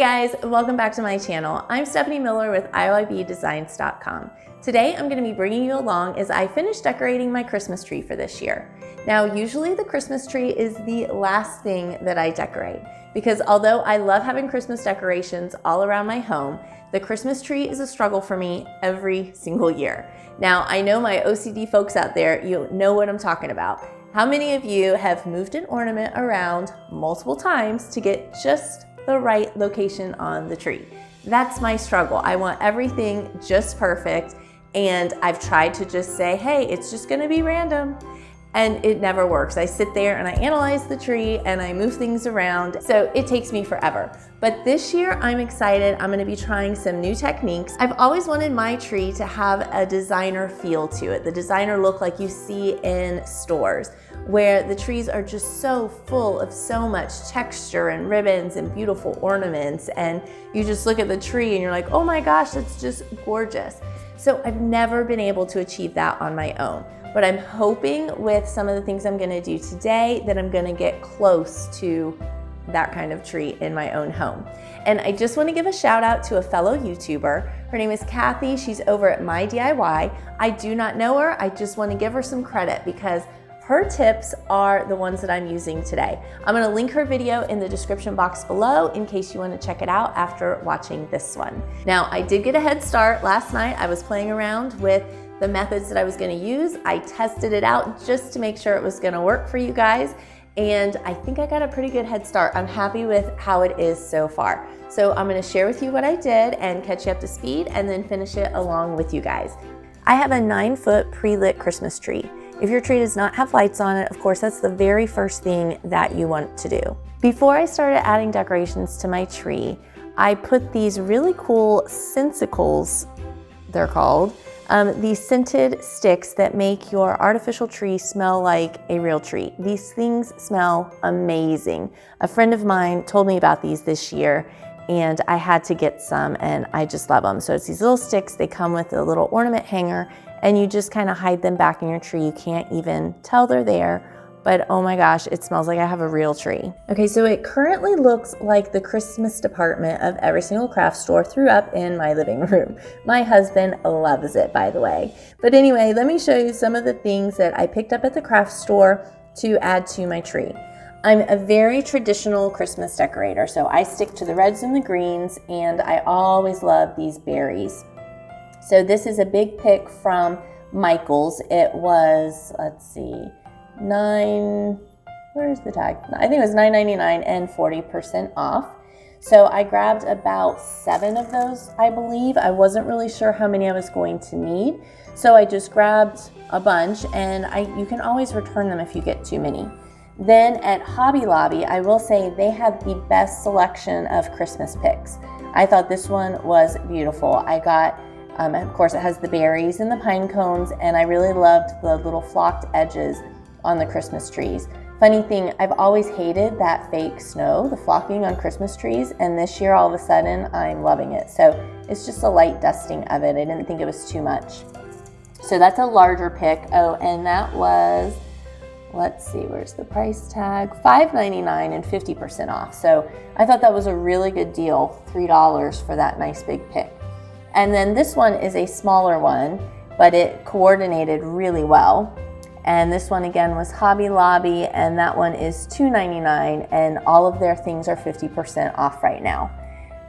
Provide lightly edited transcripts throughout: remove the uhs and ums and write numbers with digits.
guys, welcome back to my channel. I'm Stephanie Miller with IYBdesigns.com. Today I'm going to be bringing you along as I finish decorating my Christmas tree for this year. Now usually the Christmas tree is the last thing that I decorate because although I love having Christmas decorations all around my home, the Christmas tree is a struggle for me every single year. Now I know my OCD folks out there, you know what I'm talking about. How many of you have moved an ornament around multiple times to get just the right location on the tree? That's my struggle. I want everything just perfect, and I've tried to just say, hey, it's just gonna be random, and it never works. I sit there and I analyze the tree and I move things around, so it takes me forever. But this year I'm excited. I'm gonna be trying some new techniques. I've always wanted my tree to have a designer feel to it, the designer look like you see in stores, where the trees are just so full of so much texture and ribbons and beautiful ornaments, and you just look at the tree and you're like, oh my gosh, that's just gorgeous. So I've never been able to achieve that on my own, but I'm hoping with some of the things I'm gonna do today that I'm gonna get close to that kind of tree in my own home. And I just want to give a shout out to a fellow YouTuber. Her name is Kathy. She's over at My DIY. I do not know her. I just want to give her some credit because her tips are the ones that I'm using today. I'm gonna link her video in the description box below in case you wanna check it out after watching this one. Now, I did get a head start last night. I was playing around with the methods that I was gonna use. I tested it out just to make sure it was gonna work for you guys, and I think I got a pretty good head start. I'm happy with how it is so far. So I'm gonna share with you what I did and catch you up to speed and then finish it along with you guys. I have a 9-foot pre-lit Christmas tree. If your tree does not have lights on it, of course, that's the very first thing that you want to do. Before I started adding decorations to my tree, I put these really cool sensicles, they're called, these scented sticks that make your artificial tree smell like a real tree. These things smell amazing. A friend of mine told me about these this year, and I had to get some, and I just love them. So it's these little sticks, they come with a little ornament hanger, and you just kind of hide them back in your tree. You can't even tell they're there, but oh my gosh, it smells like I have a real tree. Okay, so it currently looks like the Christmas department of every single craft store threw up in my living room. My husband loves it, by the way. But anyway, let me show you some of the things that I picked up at the craft store to add to my tree. I'm a very traditional Christmas decorator, so I stick to the reds and the greens, and I always love these berries. So this is a big pick from Michael's. It was, let's see, where's the tag? I think it was $9.99 and 40% off. So I grabbed about 7 of those, I believe. I wasn't really sure how many I was going to need. So I just grabbed a bunch, and you can always return them if you get too many. Then at Hobby Lobby, I will say they had the best selection of Christmas picks. I thought this one was beautiful. I got, of course, it has the berries and the pine cones, and I really loved the little flocked edges on the Christmas trees. Funny thing, I've always hated that fake snow, the flocking on Christmas trees, and this year all of a sudden I'm loving it. So it's just a light dusting of it. I didn't think it was too much. So that's a larger pick. Oh, and that was, let's see, where's the price tag? $5.99 and 50% off. So I thought that was a really good deal, $3 for that nice big pick. And then this one is a smaller one, but it coordinated really well. And this one again was Hobby Lobby, and that one is $2.99, and all of their things are 50% off right now.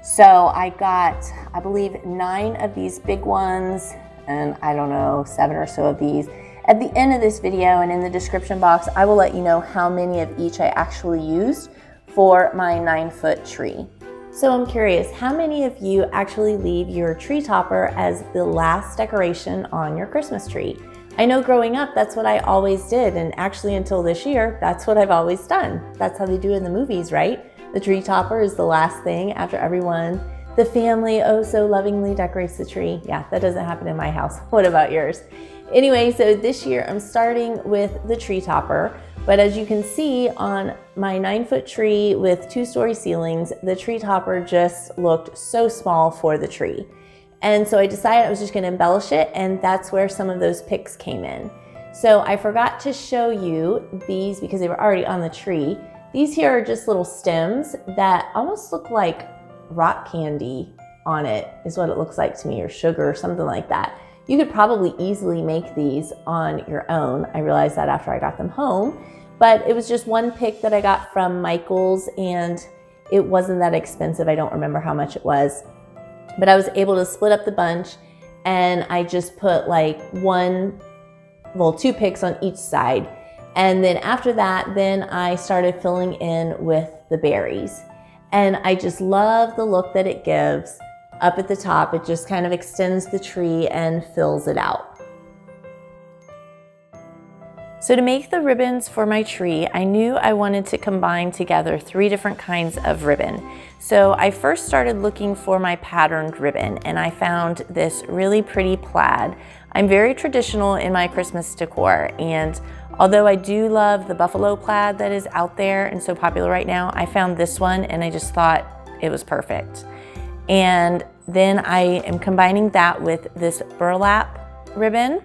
So I got, I believe, 9 of these big ones, and I don't know, 7 or so of these. At the end of this video and in the description box, I will let you know how many of each I actually used for my 9-foot tree. So I'm curious, how many of you actually leave your tree topper as the last decoration on your Christmas tree? I know growing up, that's what I always did, and actually until this year, that's what I've always done. That's how they do in the movies, right? The tree topper is the last thing after everyone. The family oh so lovingly decorates the tree. Yeah, that doesn't happen in my house. What about yours? Anyway, so this year I'm starting with the tree topper, but as you can see on my 9-foot tree with 2-story ceilings, the tree topper just looked so small for the tree. And so I decided I was just gonna embellish it, and that's where some of those picks came in. So I forgot to show you these because they were already on the tree. These here are just little stems that almost look like rock candy on it is what it looks like to me, or sugar or something like that. You could probably easily make these on your own. I realized that after I got them home, but it was just one pick that I got from Michael's and it wasn't that expensive. I don't remember how much it was, but I was able to split up the bunch and I just put like two picks on each side. And then after that, then I started filling in with the berries. And I just love the look that it gives up at the top. It just kind of extends the tree and fills it out. So to make the ribbons for my tree, I knew I wanted to combine together 3 different kinds of ribbon. So I first started looking for my patterned ribbon and I found this really pretty plaid. I'm very traditional in my Christmas decor, and although I do love the buffalo plaid that is out there and so popular right now, I found this one and I just thought it was perfect. And then I am combining that with this burlap ribbon.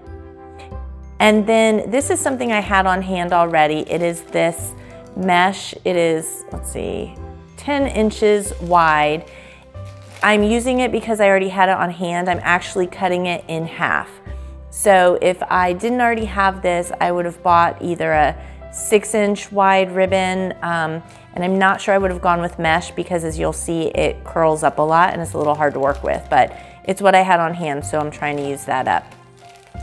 And then this is something I had on hand already. It is this mesh. It is, 10 inches wide. I'm using it because I already had it on hand. I'm actually cutting it in half. So if I didn't already have this, I would have bought either a 6-inch wide ribbon, and I'm not sure I would have gone with mesh because, as you'll see, it curls up a lot and it's a little hard to work with, but it's what I had on hand, so I'm trying to use that up.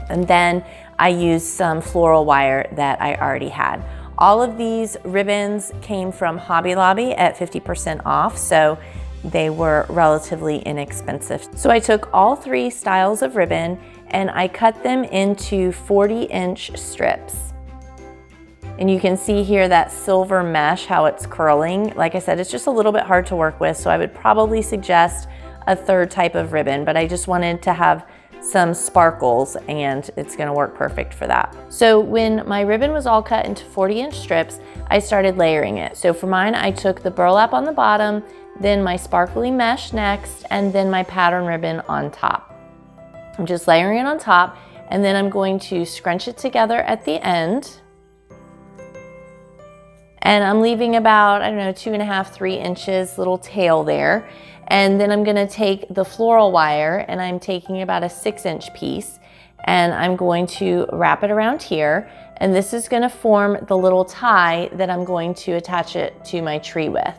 And then I used some floral wire that I already had. All of these ribbons came from Hobby Lobby at 50% off, so they were relatively inexpensive. So I took all 3 styles of ribbon and I cut them into 40-inch strips. And you can see here that silver mesh, how it's curling. Like I said, it's just a little bit hard to work with, so I would probably suggest a 3rd type of ribbon, but I just wanted to have some sparkles and it's gonna work perfect for that. So when my ribbon was all cut into 40-inch strips, I started layering it. So for mine, I took the burlap on the bottom, then my sparkly mesh next, and then my pattern ribbon on top. I'm just layering it on top, and then I'm going to scrunch it together at the end. And I'm leaving about, 2.5, 3 inches little tail there. And then I'm gonna take the floral wire and I'm taking about a 6-inch piece and I'm going to wrap it around here. And this is gonna form the little tie that I'm going to attach it to my tree with.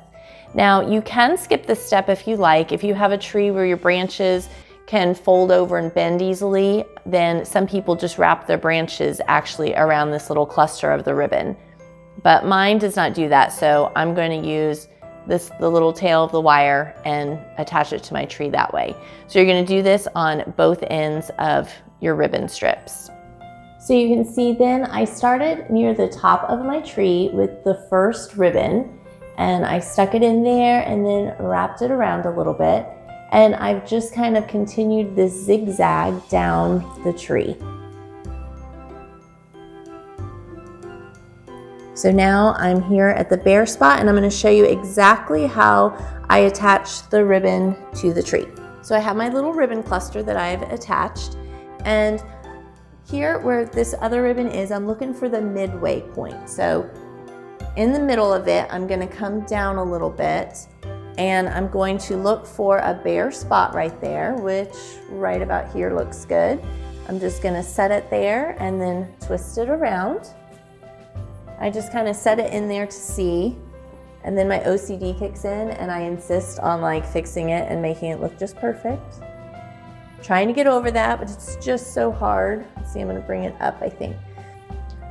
Now you can skip this step if you like. If you have a tree where your branches can fold over and bend easily, then some people just wrap their branches actually around this little cluster of the ribbon. But mine does not do that, so I'm going to use the little tail of the wire and attach it to my tree that way. So you're going to do this on both ends of your ribbon strips. So you can see then I started near the top of my tree with the first ribbon and I stuck it in there and then wrapped it around a little bit. And I've just kind of continued this zigzag down the tree. So now I'm here at the bare spot and I'm going to show you exactly how I attach the ribbon to the tree. So I have my little ribbon cluster that I've attached, and here where this other ribbon is, I'm looking for the midway point. So in the middle of it, I'm going to come down a little bit and I'm going to look for a bare spot right there, which right about here looks good. I'm just going to set it there and then twist it around. I just kind of set it in there to see, and then my OCD kicks in and I insist on like fixing it and making it look just perfect. Trying to get over that, but it's just so hard. See, I'm going to bring it up, I think.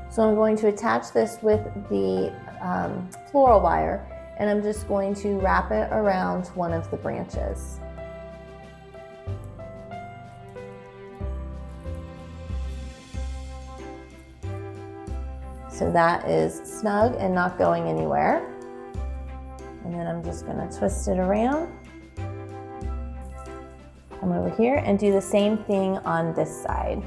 So I'm going to attach this with the floral wire, and I'm just going to wrap it around one of the branches. So that is snug and not going anywhere. And then I'm just going to twist it around. Come over here and do the same thing on this side.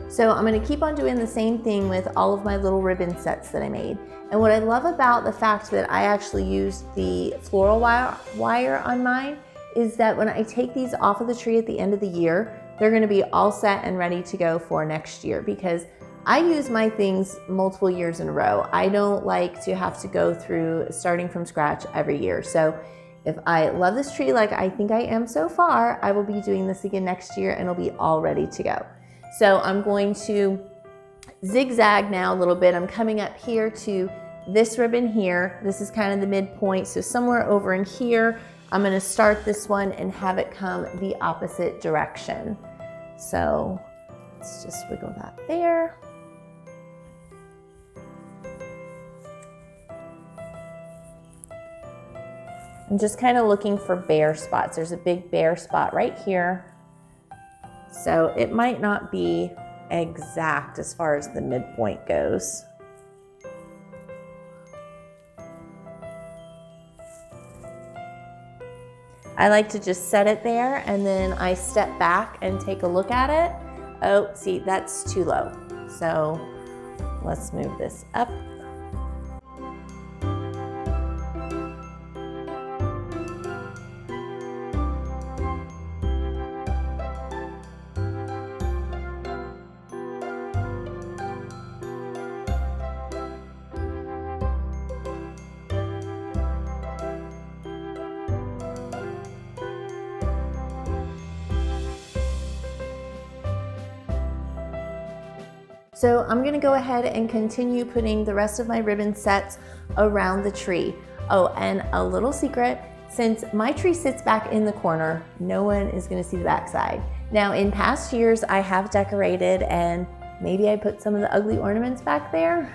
So I'm going to keep on doing the same thing with all of my little ribbon sets that I made. And what I love about the fact that I actually used the floral wire on mine is that when I take these off of the tree at the end of the year, they're going to be all set and ready to go for next year, because I use my things multiple years in a row. I don't like to have to go through starting from scratch every year. So if I love this tree like I think I am so far, I will be doing this again next year and it'll be all ready to go. So I'm going to zigzag now a little bit. I'm coming up here to this ribbon here. This is kind of the midpoint. So somewhere over in here, I'm gonna start this one and have it come the opposite direction. So let's just wiggle that there. I'm just kind of looking for bare spots. There's a big bare spot right here. So it might not be exact as far as the midpoint goes. I like to just set it there and then I step back and take a look at it. Oh, see, that's too low. So let's move this up. So I'm gonna go ahead and continue putting the rest of my ribbon sets around the tree. Oh, and a little secret, since my tree sits back in the corner, no one is gonna see the backside. Now in past years, I have decorated and maybe I put some of the ugly ornaments back there,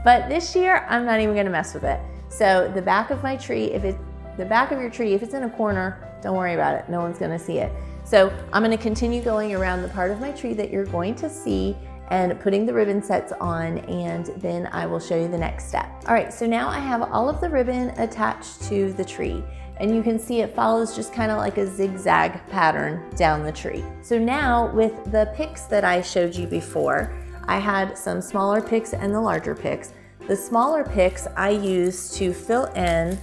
but this year, I'm not even gonna mess with it. So the back of my tree, if it's in a corner, don't worry about it, no one's gonna see it. So I'm gonna continue going around the part of my tree that you're going to see and putting the ribbon sets on, and then I will show you the next step. All right, so now I have all of the ribbon attached to the tree, and you can see it follows just kind of like a zigzag pattern down the tree. So now with the picks that I showed you before, I had some smaller picks and the larger picks. The smaller picks I use to fill in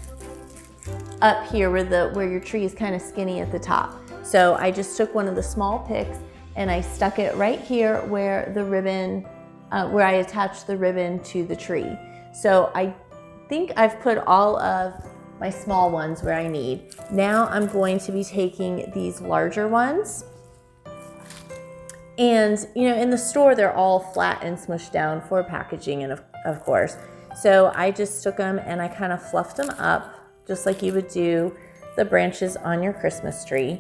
up here where your tree is kind of skinny at the top. So I just took one of the small picks and I stuck it right here where the ribbon, where I attached the ribbon to the tree. So I think I've put all of my small ones where I need. Now I'm going to be taking these larger ones. And you know, in the store, they're all flat and smushed down for packaging and of course. So I just took them and I kind of fluffed them up just like you would do the branches on your Christmas tree.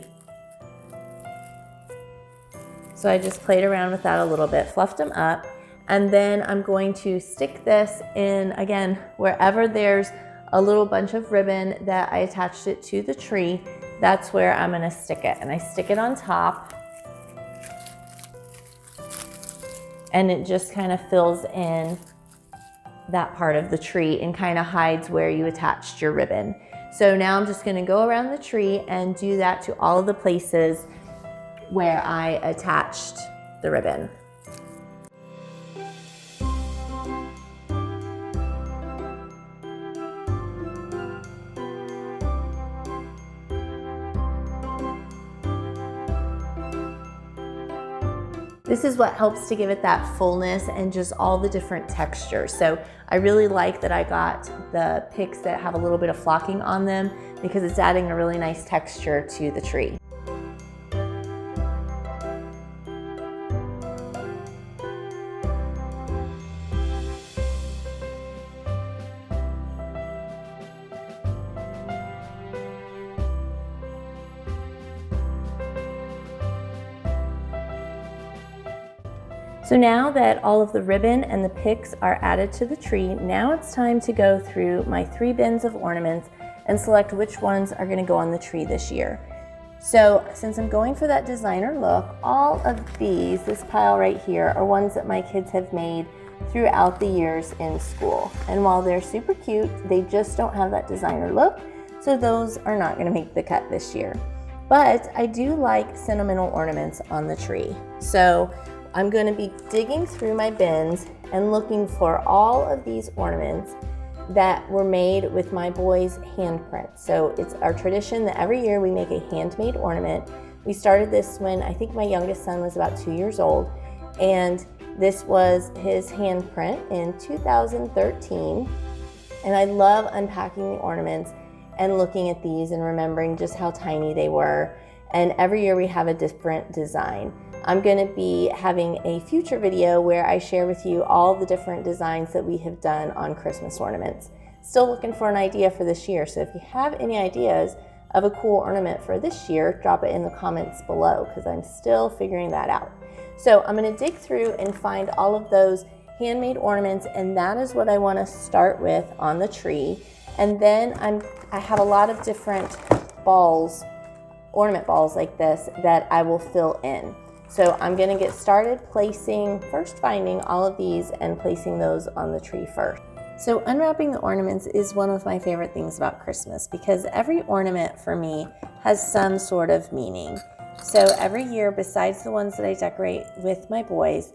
So I just played around with that a little bit, fluffed them up, and then I'm going to stick this in, again, wherever there's a little bunch of ribbon that I attached it to the tree, that's where I'm gonna stick it. And I stick it on top, and it just kind of fills in that part of the tree and kind of hides where you attached your ribbon. So now I'm just gonna go around the tree and do that to all of the places where I attached the ribbon. This is what helps to give it that fullness and just all the different textures. So I really like that I got the picks that have a little bit of flocking on them because it's adding a really nice texture to the tree. So now that all of the ribbon and the picks are added to the tree, now it's time to go through my 3 bins of ornaments and select which ones are gonna go on the tree this year. So since I'm going for that designer look, all of these, this pile right here, are ones that my kids have made throughout the years in school. And while they're super cute, they just don't have that designer look, so those are not gonna make the cut this year. But I do like sentimental ornaments on the tree. So I'm going to be digging through my bins and looking for all of these ornaments that were made with my boys' handprint. So it's our tradition that every year we make a handmade ornament. We started this when I think my youngest son was about 2 years old, and This was his handprint in 2013. And I love unpacking the ornaments and looking at these and remembering just how tiny they were. And every year we have a different design. I'm going to be having a future video where I share with you all the different designs that we have done on Christmas ornaments. Still looking for an idea for this year, so if you have any ideas of a cool ornament for this year, drop it in the comments below because I'm still figuring that out. So I'm going to dig through and find all of those handmade ornaments, and that is what I want to start with on the tree. And then I have a lot of different balls, ornament balls like this, that I will fill in. So I'm going to get started finding all of these and placing those on the tree first. So unwrapping the ornaments is one of my favorite things about Christmas because every ornament for me has some sort of meaning. So every year, besides the ones that I decorate with my boys,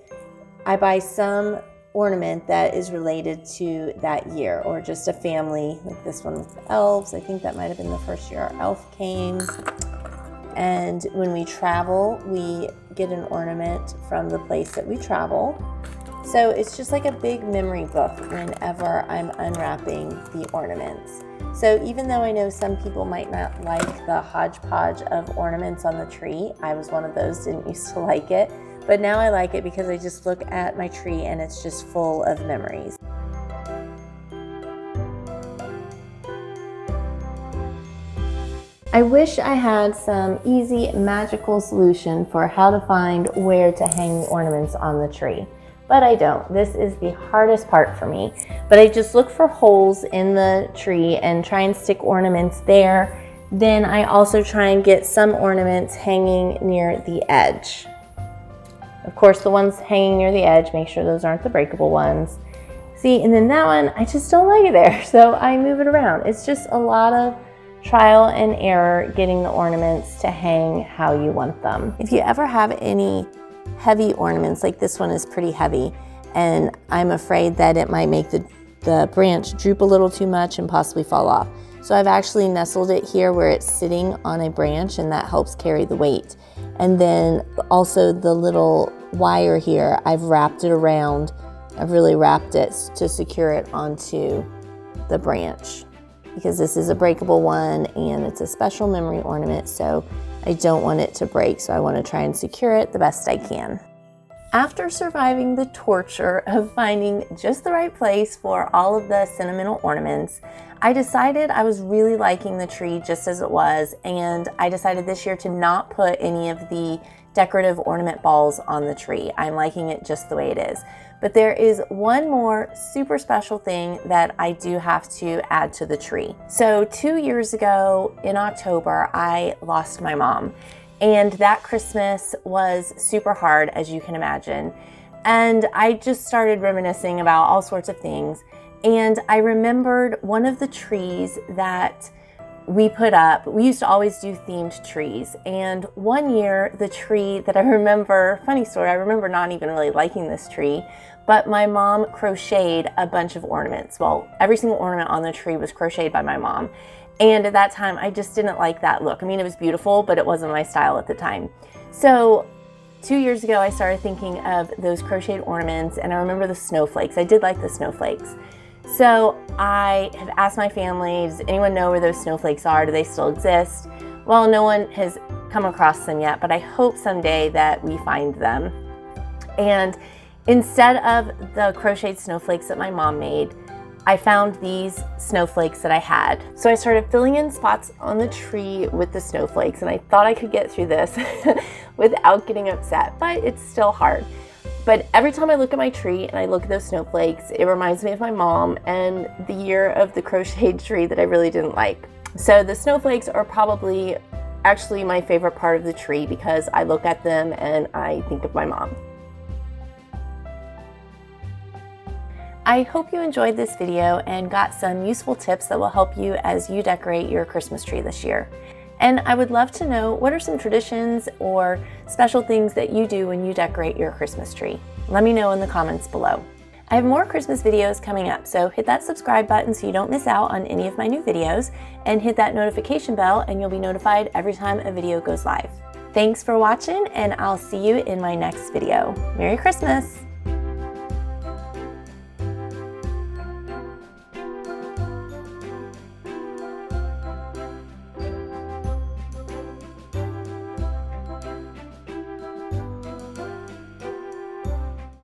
I buy some ornament that is related to that year, or just a family, like this one with the elves. I think that might have been the first year our elf came. And when we travel, we get an ornament from the place that we travel. So it's just like a big memory book whenever I'm unwrapping the ornaments. So even though I know some people might not like the hodgepodge of ornaments on the tree, I was one of those, didn't used to like it, but now I like it because I just look at my tree and it's just full of memories. I wish I had some easy magical solution for how to find where to hang the ornaments on the tree, but I don't. This is the hardest part for me, but I just look for holes in the tree and try and stick ornaments there. Then I also try and get some ornaments hanging near the edge. Of course, the ones hanging near the edge, make sure those aren't the breakable ones. See, and then that one, I just don't like it there, so I move it around. It's just a lot of trial and error getting the ornaments to hang how you want them. If you ever have any heavy ornaments, like this one is pretty heavy, and I'm afraid that it might make the branch droop a little too much and possibly fall off. So I've actually nestled it here where it's sitting on a branch, and that helps carry the weight. And then also the little wire here, I've wrapped it around. I've really wrapped it to secure it onto the branch because this is a breakable one and it's a special memory ornament, so I don't want it to break, so I want to try and secure it the best I can. After surviving the torture of finding just the right place for all of the sentimental ornaments, I decided I was really liking the tree just as it was, and I decided this year to not put any of the decorative ornament balls on the tree. I'm liking it just the way it is. But there is one more super special thing that I do have to add to the tree. So 2 years ago in October, I lost my mom. And that Christmas was super hard, as you can imagine. And I just started reminiscing about all sorts of things. And I remembered one of the trees that we put up. We used to always do themed trees. And one year, the tree that I remember, funny story, I remember not even really liking this tree, but my mom crocheted a bunch of ornaments. Well, every single ornament on the tree was crocheted by my mom. And at that time, I just didn't like that look. I mean, it was beautiful, but it wasn't my style at the time. So 2 years ago, I started thinking of those crocheted ornaments, and I remember the snowflakes. I did like the snowflakes. So I have asked my family, does anyone know where those snowflakes are? Do they still exist? Well, no one has come across them yet, but I hope someday that we find them. And instead of the crocheted snowflakes that my mom made, I found these snowflakes that I had. So I started filling in spots on the tree with the snowflakes, and I thought I could get through this without getting upset, but it's still hard. But every time I look at my tree and I look at those snowflakes, it reminds me of my mom and the year of the crocheted tree that I really didn't like. So the snowflakes are probably actually my favorite part of the tree because I look at them and I think of my mom. I hope you enjoyed this video and got some useful tips that will help you as you decorate your Christmas tree this year. And I would love to know, what are some traditions or special things that you do when you decorate your Christmas tree? Let me know in the comments below. I have more Christmas videos coming up, so hit that subscribe button so you don't miss out on any of my new videos, and hit that notification bell and you'll be notified every time a video goes live. Thanks for watching, and I'll see you in my next video. Merry Christmas!